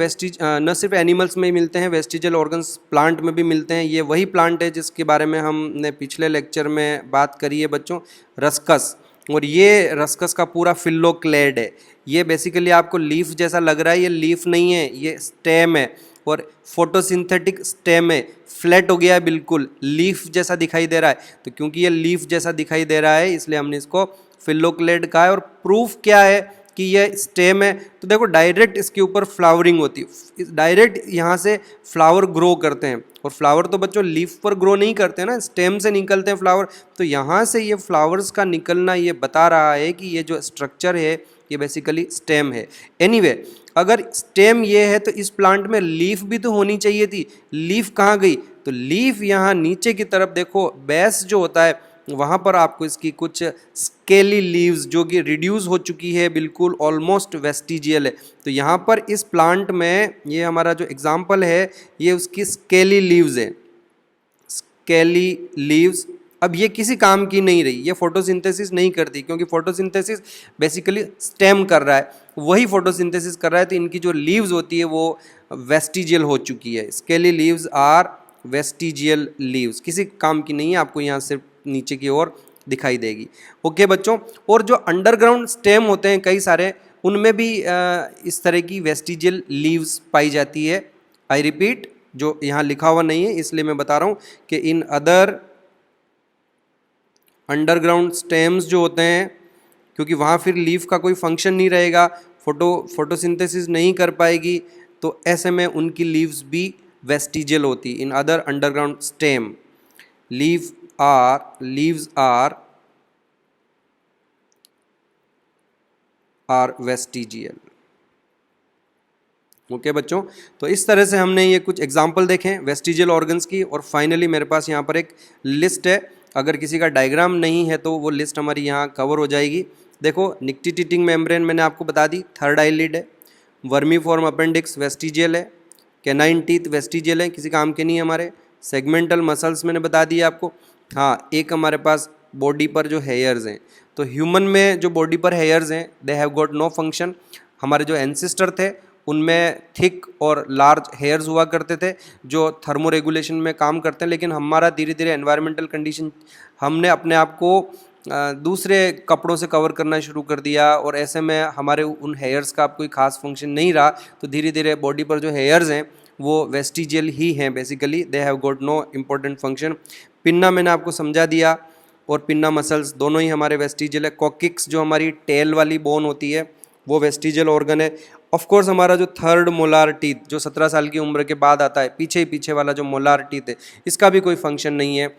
न सिर्फ एनिमल्स में ही मिलते हैं, वेस्टिजियल ऑर्गन्स प्लांट में भी मिलते हैं। ये वही प्लांट है जिसके बारे में हमने पिछले लेक्चर में बात करी है बच्चों, रस्कस। और ये रस्कस का पूरा फिल्लोक्लेड है। ये बेसिकली आपको लीफ जैसा लग रहा है, ये लीफ नहीं है, ये स्टेम है और फोटोसिंथेटिक स्टेम है, फ्लैट हो गया है, बिल्कुल लीफ जैसा दिखाई दे रहा है। तो क्योंकि ये लीफ जैसा दिखाई दे रहा है इसलिए हमने इसको फिल्लोक्लेड कहा है। और प्रूफ क्या है कि ये स्टेम है, तो देखो डायरेक्ट इसके ऊपर फ्लावरिंग होती है, डायरेक्ट यहाँ से फ्लावर ग्रो करते हैं। और फ्लावर तो बच्चों लीफ पर ग्रो नहीं करते ना, स्टेम से निकलते हैं फ्लावर। तो यहाँ से ये फ्लावर्स का निकलना ये बता रहा है कि ये जो स्ट्रक्चर है ये बेसिकली स्टेम है। एनीवे, अगर स्टेम ये है तो इस प्लांट में लीफ भी तो होनी चाहिए थी। लीफ कहाँ गई? तो लीफ यहाँ नीचे की तरफ देखो, बेस जो होता है वहाँ पर आपको इसकी कुछ स्केली लीव्स जो कि रिड्यूस हो चुकी है, बिल्कुल ऑलमोस्ट वेस्टिजियल है। तो यहाँ पर इस प्लांट में ये हमारा जो एग्जाम्पल है ये उसकी स्केली लीव्स है, स्केली लीव्स। अब ये किसी काम की नहीं रही, ये फोटोसिंथेसिस नहीं करती क्योंकि फोटोसिंथेसिस बेसिकली स्टेम कर रहा है, वही फोटोसिंथेसिस कर रहा है। तो इनकी जो लीव्स होती है वो वेस्टिजियल हो चुकी है। Scaly leaves are vestigial leaves, किसी काम की नहीं है, आपको यहाँ से नीचे की ओर दिखाई देगी। ओके बच्चों, और जो अंडरग्राउंड स्टेम होते हैं कई सारे, उनमें भी इस तरह की वेस्टिजियल लीव्स पाई जाती है। आई रिपीट, जो यहाँ लिखा हुआ नहीं है इसलिए मैं बता रहा हूँ कि इन अदर अंडरग्राउंड स्टेम्स जो होते हैं, क्योंकि वहाँ फिर लीफ का कोई फंक्शन नहीं रहेगा, फोटोसिंथेसिस नहीं कर पाएगी, तो ऐसे में उनकी लीव्स भी वेस्टिजियल होती। In other underground stem leaves are vestigial। Okay बच्चों, तो इस तरह से हमने ये कुछ एग्जाम्पल देखे वेस्टिजियल ऑर्गन्स की। और फाइनली मेरे पास यहाँ पर एक लिस्ट है, अगर किसी का डायग्राम नहीं है तो वो लिस्ट हमारी यहाँ कवर हो जाएगी। देखो, निक्टिटिटिंग मेम्ब्रेन मैंने आपको बता दी, 3rd आईलिड है, वर्मीफॉर्म अपेंडिक्स वेस्टिजियल है, कैनाइन टीथ वेस्टिजियल है, किसी काम के नहीं है हमारे। सेगमेंटल मसल्स मैंने बता दिया आपको। हाँ, एक हमारे पास बॉडी पर जो हेयर्स हैं, तो ह्यूमन में जो बॉडी पर हेयर्स हैं they have got no function. हमारे जो एंसेस्टर थे उनमें थिक और लार्ज हेयर्स हुआ करते थे जो थर्मो रेगुलेशन में काम करते हैं। लेकिन हमारा धीरे धीरे एनवायरमेंटल कंडीशन, हमने अपने आप को दूसरे कपड़ों से कवर करना शुरू कर दिया और ऐसे में हमारे उन हेयर्स का कोई खास फंक्शन नहीं रहा। तो धीरे धीरे बॉडी पर जो हेयर्स हैं वो वेस्टिजियल ही हैं, basically they have got know important function. Pinna मैंने आपको समझा दिया, और पिन्ना मसल्स दोनों ही हमारे वेस्टिजियल है। कॉकिक्स जो हमारी टेल वाली बोन होती है वो वेस्टिजियल ऑर्गन है। ऑफ कोर्स हमारा जो 3rd मोलार टीथ जो 17 साल की उम्र के बाद आता है, पीछे वाला जो मोलार टीथ है, इसका भी कोई फंक्शन नहीं है।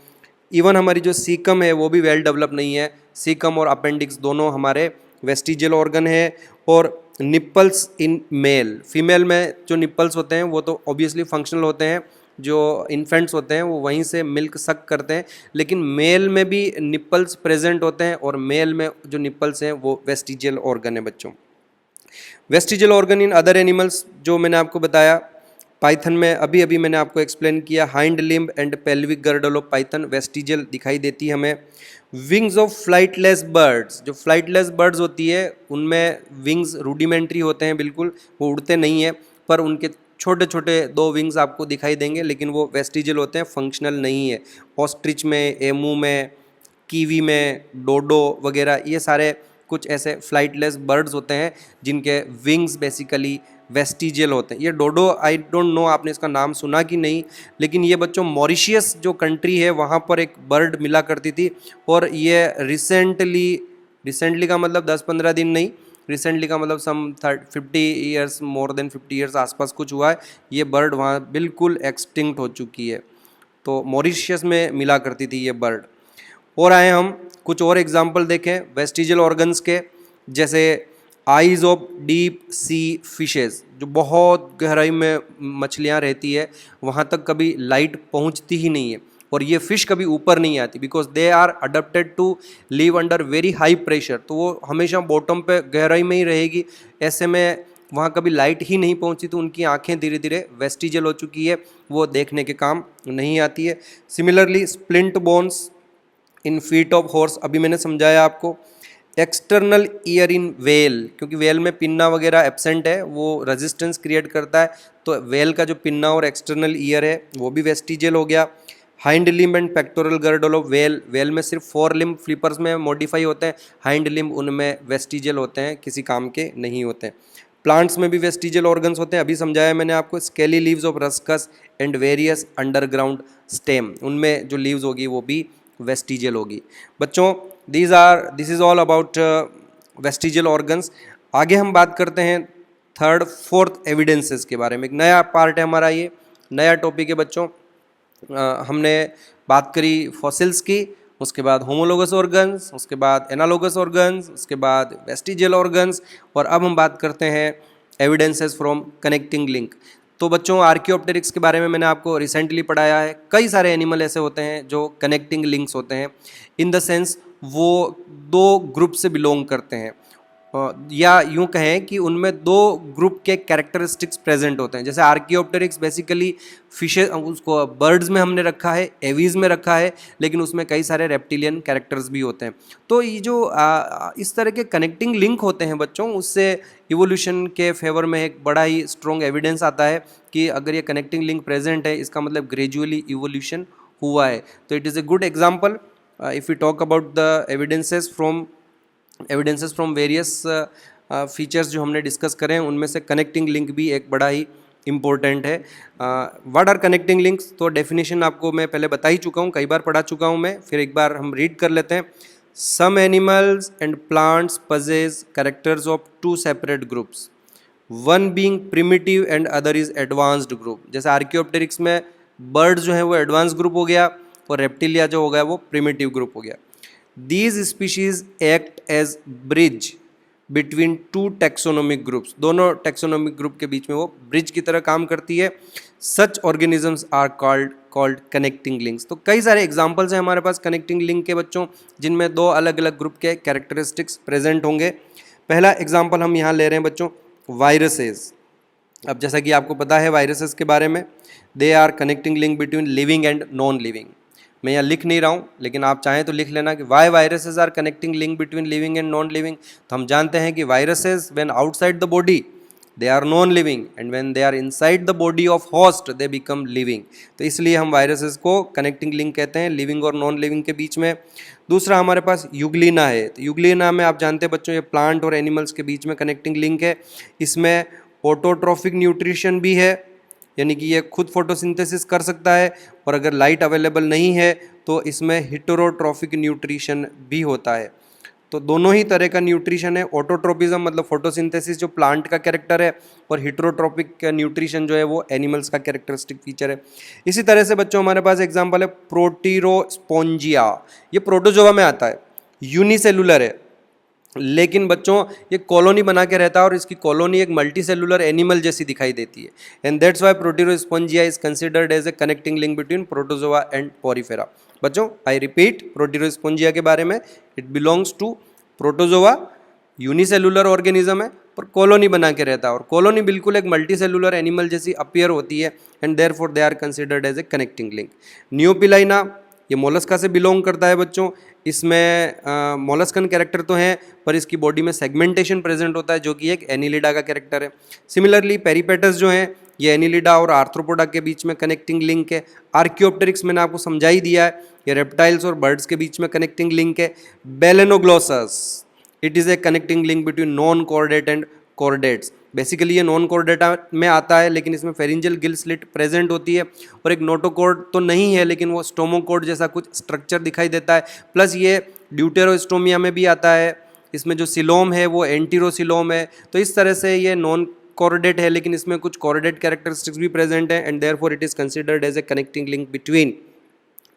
इवन हमारी जो सीकम है वो भी वेल डेवलप नहीं है। सीकम और अपेंडिक्स दोनों हमारे वेस्टिजियल ऑर्गन है। और निप्पल्स इन मेल, फीमेल में जो निप्पल्स होते हैं वो तो ऑब्वियसली फंक्शनल होते हैं, जो इन्फेंट्स होते हैं वो वहीं से मिल्क सक करते हैं। लेकिन मेल में भी निप्पल्स प्रेजेंट होते हैं और मेल में जो निप्पल्स हैं वो वेस्टिजियल ऑर्गन है बच्चों। Vestigial organ in other animals जो मैंने आपको बताया, पाइथन में अभी मैंने आपको एक्सप्लेन किया, hind limb and pelvic girdle of Python vestigial दिखाई देती है हमें। विंग्स ऑफ फ्लाइटलेस बर्ड्स, जो फ्लाइटलेस बर्ड्स होती है उनमें विंग्स रूडिमेंट्री होते हैं, बिल्कुल वो उड़ते नहीं है, पर उनके छोटे छोटे 2 विंग्स आपको दिखाई देंगे, लेकिन वो वेस्टिजियल होते हैं, फंक्शनल नहीं है। ऑस्ट्रिच में, एमू में, कीवी में, डोडो वगैरह, ये सारे कुछ ऐसे फ्लाइटलेस बर्ड्स होते हैं जिनके विंग्स बेसिकली वेस्टिजियल होते हैं। ये डोडो, आई डोंट नो आपने इसका नाम सुना कि नहीं, लेकिन ये बच्चों मॉरिशियस जो कंट्री है वहाँ पर एक बर्ड मिला करती थी, और ये रिसेंटली का मतलब 10-15 दिन नहीं, रिसेंटली का मतलब सम 50 ईयर्स, मोर देन 50 ईयर्स आसपास कुछ हुआ है, ये बर्ड वहाँ बिल्कुल एक्सटिंक्ट हो चुकी है। तो मॉरिशियस में मिला करती थी ये बर्ड। और आए हम कुछ और एग्जाम्पल देखें वेस्टिजियल ऑर्गन्स के, जैसे eyes of deep sea fishes, जो बहुत गहराई में मछलियाँ रहती है, वहाँ तक कभी लाइट पहुँचती ही नहीं है, और ये फिश कभी ऊपर नहीं आती, because they are adapted to live under very high pressure. तो वो हमेशा बॉटम पे गहराई में ही रहेगी, ऐसे में वहाँ कभी लाइट ही नहीं पहुँची, तो उनकी आँखें धीरे धीरे वेस्टिजियल हो चुकी है, वो देखने के काम नहीं आती है। Similarly splint bones in feet of horse, अभी मैंने समझाया आपको। एक्सटर्नल ईयर इन वेल, क्योंकि वेल में पिन्ना वगैरह एब्सेंट है, वो रेजिस्टेंस क्रिएट करता है, तो वेल का जो पिन्ना और एक्सटर्नल ईयर है वो भी वेस्टिजियल हो गया। Hind limb and pectoral girdle of well, well में सिर्फ 4 लिम्ब फ्लिपर्स में मॉडिफाई होते हैं, हाइंड लिम्ब उनमें वेस्टिजियल होते हैं, किसी काम के नहीं होते हैं। प्लांट्स में भी वेस्टिजियल ऑर्गन्स होते हैं, अभी समझाया मैंने आपको। Scaly leaves of Ruscus and various underground stem, उनमें जो लीव्स होगी वो भी वेस्टिजियल होगी। बच्चों this is all about vestigial organs. आगे हम बात करते हैं 3rd 4th एविडेंसेस के बारे में। एक नया पार्ट है हमारा, ये नया टॉपिक है बच्चों। हमने बात करी फॉसिल्स की, उसके बाद होमोलोगस ऑर्गन्स, उसके बाद एनालोगस ऑर्गन्स, उसके बाद वेस्टिजियल ऑर्गन्स, और अब हम बात करते हैं एविडेंसेस फ्रॉम कनेक्टिंग लिंक। तो बच्चों आर्कियोप्टेरिक्स के बारे में मैंने आपको रिसेंटली पढ़ाया है। कई सारे एनिमल ऐसे होते हैं जो कनेक्टिंग लिंक्स होते हैं, इन द सेंस वो 2 ग्रुप से बिलोंग करते हैं, या यूं कहें कि उनमें 2 ग्रुप के कैरेक्टरिस्टिक्स प्रेजेंट होते हैं। जैसे आर्कियोप्टेरिक्स बेसिकली फिशेस, उसको बर्ड्स में हमने रखा है, एवीज में रखा है, लेकिन उसमें कई सारे रेप्टिलियन कैरेक्टर्स भी होते हैं। तो ये जो इस तरह के कनेक्टिंग लिंक होते हैं बच्चों, उससे इवोल्यूशन के फेवर में एक बड़ा ही स्ट्रॉन्ग एविडेंस आता है कि अगर ये कनेक्टिंग लिंक प्रेजेंट है, इसका मतलब ग्रेजुअली इवोल्यूशन हुआ है। तो it is a good example if you talk about the evidences from various features जो हमने डिस्कस करें हैं, उनमें से कनेक्टिंग लिंक भी एक बड़ा ही इम्पोर्टेंट है। व्हाट आर कनेक्टिंग लिंक्स, तो डेफिनेशन आपको मैं पहले बता ही चुका हूँ, कई बार पढ़ा चुका हूँ मैं, फिर एक बार हम रीड कर लेते हैं। Some animals and plants possess characters of 2 separate groups, one being primitive and other is advanced group। जैसे आर्कियोप्टेरिक्स में बर्ड्स जो है वो एडवांस ग्रुप हो गया, और रेप्टिलिया जो हो गया वो प्रिमिटिव ग्रुप हो गया। These species act as bridge between 2 taxonomic groups, दोनों टैक्सोनॉमिक ग्रुप के बीच में वो ब्रिज की तरह काम करती है। Such organisms are called connecting links। तो कई सारे एग्जाम्पल्स हैं हमारे पास कनेक्टिंग लिंक के बच्चों, जिनमें 2 अलग अलग ग्रुप के कैरेक्टरिस्टिक्स प्रेजेंट होंगे। पहला एग्जाम्पल हम यहाँ ले रहे हैं बच्चों, वायरसेस। अब जैसा कि आपको पता है वायरसेस के बारे में, they are connecting link between living and non living. मैं यहाँ लिख नहीं रहा हूँ, लेकिन आप चाहें तो लिख लेना कि why viruses are connecting link between living and non living. तो हम जानते हैं कि viruses when outside the body they are non living, and when they are inside the body of host they become living. तो इसलिए हम viruses को connecting link कहते हैं, लिविंग और नॉन लिविंग के बीच में। दूसरा हमारे पास यूग्लिना है। तो यूग्लिना में आप जानते हैं बच्चों, ये प्लांट और एनिमल्स के बीच में कनेक्टिंग लिंक है। इसमें ऑटोट्रॉफिक न्यूट्रिशन भी है, यानी कि ये खुद फोटोसिंथेसिस कर सकता है, और अगर लाइट अवेलेबल नहीं है तो इसमें हिटेरोट्रॉफिक न्यूट्रिशन भी होता है। तो दोनों ही तरह का न्यूट्रिशन है। ऑटोट्रोपिज्म मतलब फोटोसिंथेसिस जो प्लांट का कैरेक्टर है, और हिटेरोट्रॉपिक न्यूट्रिशन जो है वो एनिमल्स का कैरेक्टरिस्टिक फीचर है। इसी तरह से बच्चों हमारे पास एग्जांपल है प्रोटीरोस्पोंजिया। ये प्रोटोजोआ में आता है, यूनिसेलुलर है, लेकिन बच्चों ये कॉलोनी बना के रहता है, और इसकी कॉलोनी एक मल्टी सेलुलर एनिमल जैसी दिखाई देती है। And that's why Proterospongia is considered as a connecting link between Protozoa and Porifera. बच्चों आई रिपीट, प्रोटीरोस्पोंजिया के बारे में, it belongs to Protozoa, unicellular organism है, पर कॉलोनी बना के रहता है, और कॉलोनी बिल्कुल एक मल्टी सेलुलर एनिमल जैसी अपीयर होती है, and therefore they are considered as a connecting link. Neopilina ये मोलस्का से बिलोंग करता है बच्चों। इसमें मोलस्कन कैरेक्टर तो है, पर इसकी बॉडी में सेगमेंटेशन प्रेजेंट होता है, जो कि एक एनिलिडा का कैरेक्टर है। सिमिलरली पेरिपेटस जो हैं ये एनिलिडा और आर्थ्रोपोडा के बीच में कनेक्टिंग लिंक है। आर्कियोप्टेरिक्स मैंने आपको समझा ही दिया है, ये रेप्टाइल्स और बर्ड्स के बीच में कनेक्टिंग लिंक है। Balanoglossus, it is a connecting link between non chordate and chordates. Basically ये नॉन कॉर्डेटा में आता है, लेकिन इसमें फेरिंजियल गिल स्लिट प्रेजेंट होती है, और एक नोटोकॉर्ड तो नहीं है, लेकिन वो स्टोमोकॉर्ड जैसा कुछ स्ट्रक्चर दिखाई देता है। प्लस ये ड्यूटेरोस्टोमिया में भी आता है, इसमें जो सिलोम है वो एंटीरोसिलोम है। तो इस तरह से ये नॉन कॉर्डेट है, लेकिन इसमें कुछ कॉर्डेट कैरेक्टरिस्टिक्स भी प्रेजेंट है, and therefore it is considered as a connecting link between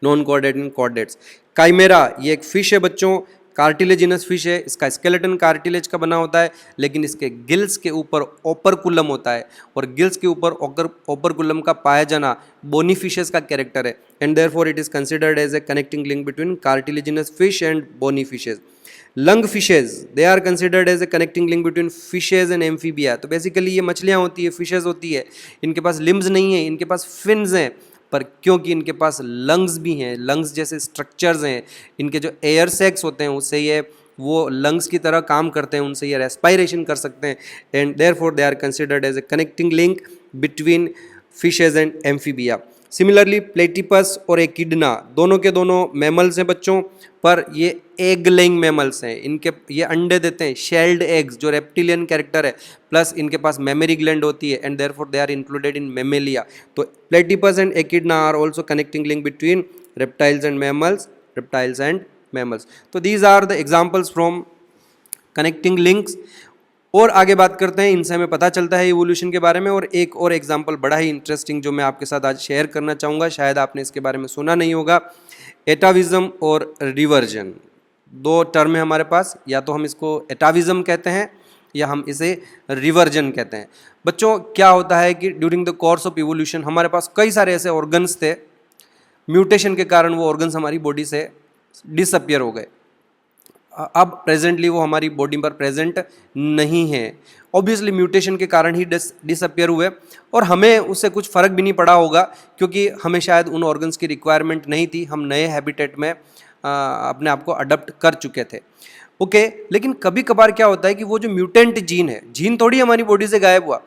non chordate and chordates. Chimaera, ये एक फिश है बच्चों, कार्टिलेजिनस फिश है, इसका स्केलेटन कार्टिलेज का बना होता है, लेकिन इसके गिल्स के ऊपर ओपरकुलम होता है, और गिल्स के ऊपर ओपरकुलम का पाया जाना बोनी फिशेस का कैरेक्टर है, and therefore it is considered as a connecting link between cartilaginous fish and bony fishes. Lung fishes, they are considered as a connecting link between fishes and amphibia. तो basically ये मछलियाँ होती है, fishes होती है, इनके पास limbs नहीं है, इनके पास फिन्स हैं, पर क्योंकि इनके पास लंग्स भी हैं, लंग्स जैसे स्ट्रक्चर्स हैं, इनके जो एयर सैक्स होते हैं उससे ये वो लंग्स की तरह काम करते हैं, उनसे ये रेस्पायरेशन कर सकते हैं, and therefore they are considered as a connecting link between fishes and amphibia. Similarly platypus और एकिडना दोनों के दोनों मैमल्स हैं बच्चों, पर ये एग लेइंग मैमल्स हैं, इनके ये अंडे देते हैं, शेल्ड एग्स, जो रेप्टिलियन कैरेक्टर है, प्लस इनके पास मेमरी ग्लैंड होती है, and therefore they are included in Mammalia. तो platypus and echidna are also connecting link between reptiles and mammals, reptiles and mammals. तो these are the examples from connecting links. और आगे बात करते हैं, इनसे हमें पता चलता है इवोल्यूशन के बारे में। और एक और एग्जांपल बड़ा ही इंटरेस्टिंग जो मैं आपके साथ आज शेयर करना चाहूँगा, शायद आपने इसके बारे में सुना नहीं होगा, एटाविज्म और रिवर्जन। दो टर्म है हमारे पास, या तो हम इसको एटाविज्म कहते हैं या हम इसे रिवर्जन कहते हैं। बच्चों क्या होता है कि during the course of evolution हमारे पास कई सारे ऐसे ऑर्गन्स थे, म्यूटेशन के कारण वो ऑर्गन्स हमारी बॉडी से डिसअपियर हो गए। अब प्रेजेंटली वो हमारी बॉडी पर प्रेजेंट नहीं है, ऑब्वियसली म्यूटेशन के कारण ही डिसअपियर हुए, और हमें उससे कुछ फ़र्क भी नहीं पड़ा होगा, क्योंकि हमें शायद उन ऑर्गन्स की रिक्वायरमेंट नहीं थी, हम नए हैबिटेट में अपने आप को अडॉप्ट कर चुके थे। ओके, लेकिन कभी कभार क्या होता है कि वो जो म्यूटेंट जीन है, जीन थोड़ी हमारी बॉडी से गायब हुआ,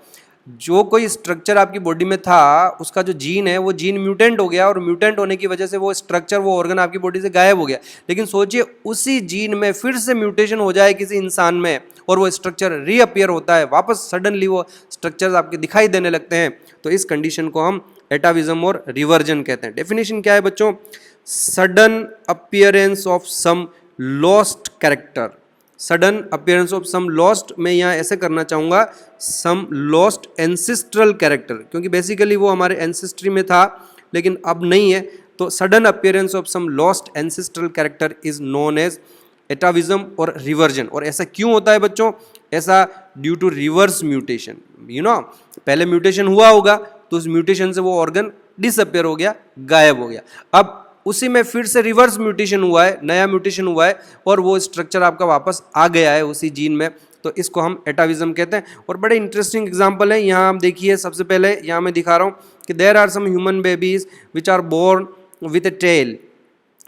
जो कोई स्ट्रक्चर आपकी बॉडी में था उसका जो जीन है वो जीन म्यूटेंट हो गया, और म्यूटेंट होने की वजह से वो स्ट्रक्चर, वो ऑर्गन आपकी बॉडी से गायब हो गया। लेकिन सोचिए उसी जीन में फिर से म्यूटेशन हो जाए किसी इंसान में, और वो स्ट्रक्चर रीअपियर होता है, वापस सडनली वो स्ट्रक्चर्स आपके दिखाई देने लगते हैं, तो इस कंडीशन को हम एटाविज्म और रिवर्जन कहते हैं। डेफिनेशन क्या है बच्चों? Sudden appearance of some lost character. Sudden appearance of some lost, मैं यहाँ ऐसे करना चाहूँगा, सम लॉस्ट एंसिस्ट्रल कैरेक्टर, क्योंकि बेसिकली वो हमारे एंसिस्ट्री में था लेकिन अब नहीं है। तो sudden appearance of some lost ancestral character is known as atavism और रिवर्जन। और ऐसा क्यों होता है बच्चों? ऐसा ड्यू टू रिवर्स म्यूटेशन। पहले म्यूटेशन हुआ होगा तो उस म्यूटेशन से वो ऑर्गन डिसअपियर हो गया, गायब हो गया। अब उसी में फिर से रिवर्स म्यूटेशन हुआ है, नया म्यूटेशन हुआ है, और वो स्ट्रक्चर आपका वापस आ गया है उसी जीन में, तो इसको हम एटाविज्म कहते हैं। और बड़े इंटरेस्टिंग एग्जांपल है, यहाँ आप देखिए, सबसे पहले यहाँ मैं दिखा रहा हूँ कि there are some human babies which are born with a tail.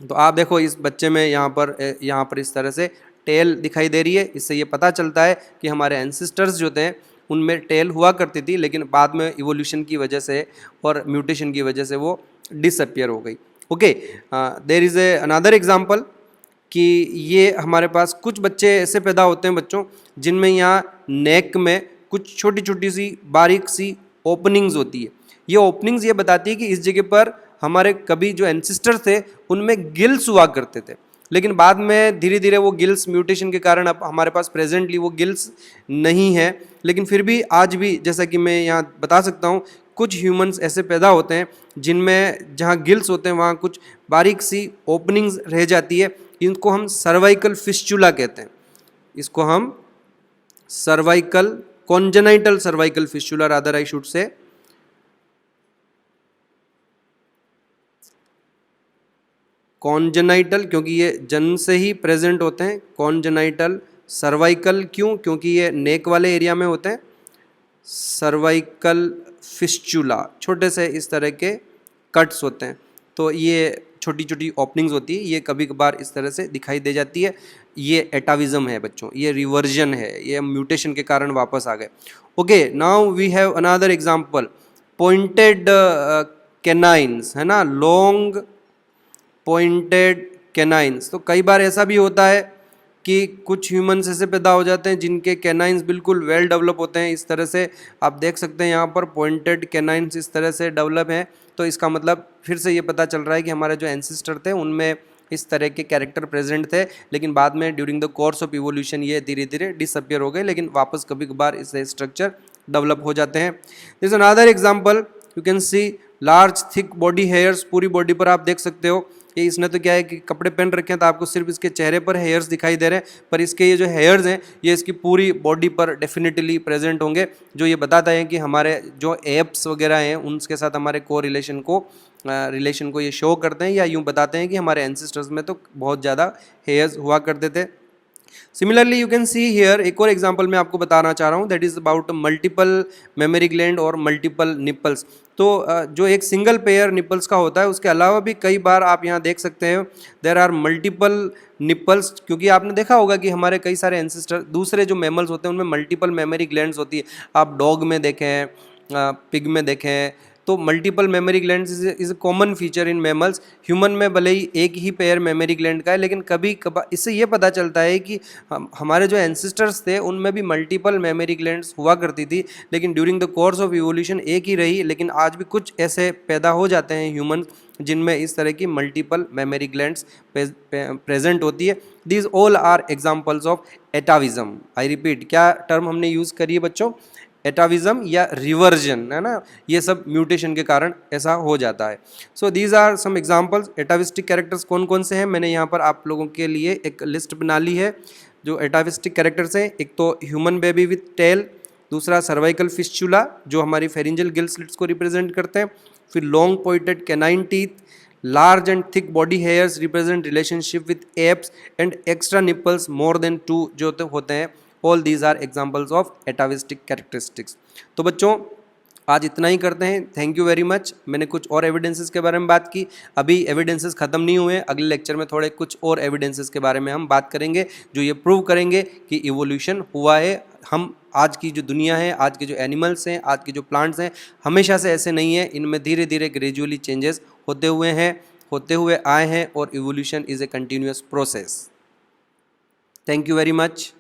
तो आप देखो इस बच्चे में यहाँ पर इस तरह से टेल दिखाई दे रही है। इससे ये पता चलता है कि हमारे एंसिस्टर्स जो थे उनमें टेल हुआ करती थी, लेकिन बाद में इवोल्यूशन की वजह से और म्यूटेशन की वजह से वो डिसअपियर हो गई। Okay, there is a another example कि ये हमारे पास कुछ बच्चे ऐसे पैदा होते हैं बच्चों जिनमें यहाँ नेक में कुछ छोटी छोटी सी बारीक सी ओपनिंग्स होती है। ये ओपनिंग्स ये बताती है कि इस जगह पर हमारे कभी जो एंसिस्टर थे उनमें गिल्स हुआ करते थे, लेकिन बाद में धीरे धीरे वो गिल्स म्यूटेशन के कारण अब हमारे पास प्रेजेंटली वो गिल्स नहीं है। लेकिन फिर भी आज भी, जैसा कि मैं यहाँ बता सकता हूँ, कुछ ह्यूमंस ऐसे पैदा होते हैं जिनमें जहाँ गिल्स होते हैं वहाँ कुछ बारीक सी ओपनिंग्स रह जाती है। इनको हम सर्वाइकल फिस्चुला कहते हैं। इसको हम cervical, congenital cervical fistula rather I should say, congenital क्योंकि ये जन्म से ही प्रेजेंट होते हैं, कॉन्जेनाइटल। सर्वाइकल क्यों? क्योंकि ये नेक वाले एरिया में होते हैं। सर्वाइकल फिस्चुला, छोटे से इस तरह के कट्स होते हैं, तो ये छोटी छोटी ओपनिंग्स होती है, ये कभी कभार इस तरह से दिखाई दे जाती है। ये एटाविज्म है बच्चों, ये रिवर्जन है, ये म्यूटेशन के कारण वापस आ गए। Okay, now we have another example, pointed canines, है ना, लॉन्ग पॉइंटेड कैनाइन्स। तो कई बार ऐसा भी होता है कि कुछ ह्यूमन्स ऐसे पैदा हो जाते हैं जिनके कैनाइन्स बिल्कुल वेल डेवलप होते हैं। इस तरह से आप देख सकते हैं यहाँ पर पॉइंटेड कैनाइन्स इस तरह से डेवलप हैं। तो इसका मतलब फिर से ये पता चल रहा है कि हमारे जो एंसेस्टर थे उनमें इस तरह के कैरेक्टर प्रेजेंट थे, लेकिन बाद में during the course of evolution ये धीरे धीरे डिसअपियर हो गए, लेकिन वापस कभी कभार इससे स्ट्रक्चर डेवलप हो जाते हैं। This another example, you can C large thick body hairs. पूरी बॉडी पर आप देख सकते हो कि इसने तो क्या है कि कपड़े पहन रखे हैं तो आपको सिर्फ इसके चेहरे पर हेयर्स दिखाई दे रहे हैं, पर इसके ये जो हेयर्स हैं ये इसकी पूरी बॉडी पर डेफिनेटली प्रेजेंट होंगे, जो ये बताता है कि हमारे जो एप्स वगैरह हैं उनके साथ हमारे को रिलेशन को ये शो करते हैं, या यूँ बताते हैं कि हमारे एंसेस्टर्स में तो बहुत ज़्यादा हेयर्स हुआ करते थे। Similarly you can see here, एक और एग्जांपल मैं आपको बताना चाह रहा हूँ, that is about multiple memory gland और मल्टीपल निपल्स। तो जो एक सिंगल पेयर निपल्स का होता है उसके अलावा भी कई बार आप यहाँ देख सकते हैं देर आर मल्टीपल निपल्स, क्योंकि आपने देखा होगा कि हमारे कई सारे एंसेस्टर दूसरे जो मैमल्स होते हैं उनमें मल्टीपल मेमोरी ग्लैंड्स होती है। आप डॉग में देखें, पिग में देखें, तो multiple mammary glands is a common feature in mammals. Human में भले ही एक ही पेयर मेमोरी ग्लैंड का है, लेकिन कभी कभार इससे ये पता चलता है कि हमारे जो एंसेस्टर्स थे उनमें भी मल्टीपल मेमोरी ग्लैंड्स हुआ करती थी, लेकिन during the course of evolution एक ही रही। लेकिन आज भी कुछ ऐसे पैदा हो जाते हैं ह्यूमन जिनमें इस तरह की मल्टीपल मेमोरी ग्लैंड्स प्रेजेंट होती है। These all are examples of atavism. I repeat, क्या टर्म हमने यूज़ करी है बच्चों? एटाविज्म या रिवर्जन, है ना, ये सब म्यूटेशन के कारण ऐसा हो जाता है। So these are some examples. Atavistic characters कौन कौन से हैं, मैंने यहाँ पर आप लोगों के लिए एक लिस्ट बना ली है। जो एटाविस्टिक कैरेक्टर्स हैं, एक तो ह्यूमन बेबी विथ टेल, दूसरा सर्वाइकल फिस्चुला जो हमारी फेरिंजियल गिल स्लिट्स को रिप्रेजेंट करते हैं, फिर long pointed canine teeth, large and thick body hairs represent relationship with apes, and extra nipples more than 2 जो होते हैं। All these are examples of atavistic characteristics. तो बच्चों आज इतना ही करते हैं। Thank you very much. मैंने कुछ और एविडेंसेस के बारे में बात की, अभी एविडेंसेस ख़त्म नहीं हुए, अगले लेक्चर में थोड़े कुछ और एविडेंसेस के बारे में हम बात करेंगे जो ये प्रूव करेंगे कि इवोल्यूशन हुआ है। हम आज की जो दुनिया है, आज के जो एनिमल्स हैं, आज के जो प्लांट्स हैं, हमेशा से ऐसे नहीं है, इनमें धीरे धीरे ग्रेजुअली चेंजेस होते हुए आए हैं, और evolution is a continuous process. Thank you very much.